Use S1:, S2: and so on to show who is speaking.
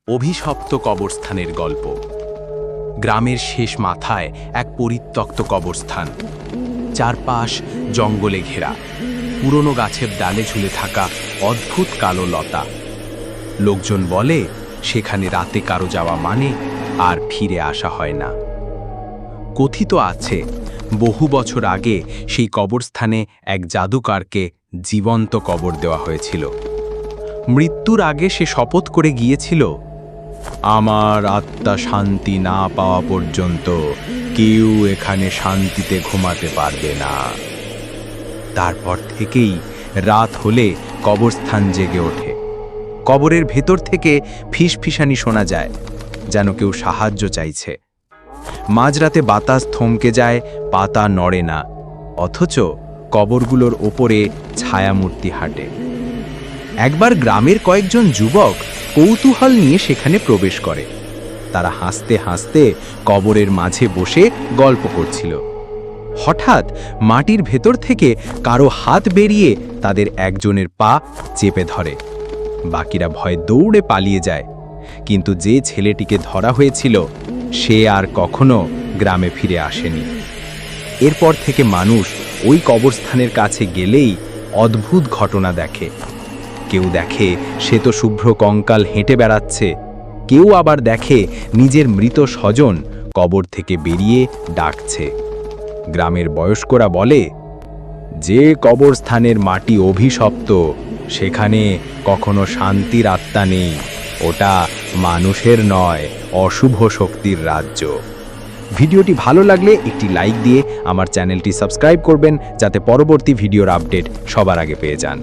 S1: অভিশপ্ত কবরস্থানের গল্প। গ্রামের শেষ মাথায় এক পরিত্যক্ত কবরস্থান, চারপাশ জঙ্গলে ঘেরা, পুরনো গাছের ডালে ঝুলে থাকা অদ্ভুত কালো লতা। লোকজন বলে সেখানে রাতে কারো যাওয়া মানে আর ফিরে আসা হয় না। কথিত আছে বহু বছর আগে সেই কবরস্থানে এক জাদুকরকে জীবন্ত কবর দেওয়া হয়েছিল। মৃত্যুর আগে সে শপথ করে গিয়েছিল, আমার আত্মা শান্তি না পাওয়া পর্যন্ত কেউ এখানে শান্তিতে ঘুমাতে পারবে না। তারপর থেকেই রাত হলে কবরস্থান জেগে ওঠে। কবরের ভেতর থেকে ফিসফিসানি শোনা যায়, যেন কেউ সাহায্য চাইছে। মাঝরাতে বাতাস থমকে যায়, পাতা নড়ে না, অথচ কবরগুলোর ওপরে ছায়ামূর্তি হাঁটে। একবার গ্রামের কয়েকজন যুবক কৌতূহল নিয়ে সেখানে প্রবেশ করে। তারা হাসতে হাসতে কবরের মাঝে বসে গল্প করছিল। হঠাৎ মাটির ভেতর থেকে কারো হাত বেরিয়ে তাদের একজনের পা চেপে ধরে। বাকিরা ভয়ে দৌড়ে পালিয়ে যায়, কিন্তু যে ছেলেটিকে ধরা হয়েছিল সে আর কখনো গ্রামে ফিরে আসেনি। এরপর থেকে মানুষ ওই কবরস্থানের কাছে গেলেই অদ্ভুত ঘটনা দেখে। কেউ দেখে সে তো শুভ্র কঙ্কাল হেঁটে বেড়াচ্ছে, কেউ আবার দেখে নিজের মৃত স্বজন কবর থেকে বেরিয়ে ডাকছে। গ্রামের বয়স্করা বলে, যে কবরস্থানের মাটি অভিশপ্ত সেখানে কখনো শান্তির আত্মা নেই, ওটা মানুষের নয়, অশুভ শক্তির রাজ্য। ভিডিওটি ভালো লাগলে একটি লাইক দিয়ে আমার চ্যানেলটি সাবস্ক্রাইব করবেন, যাতে পরবর্তী ভিডিওর আপডেট সবার আগে পেয়ে যান।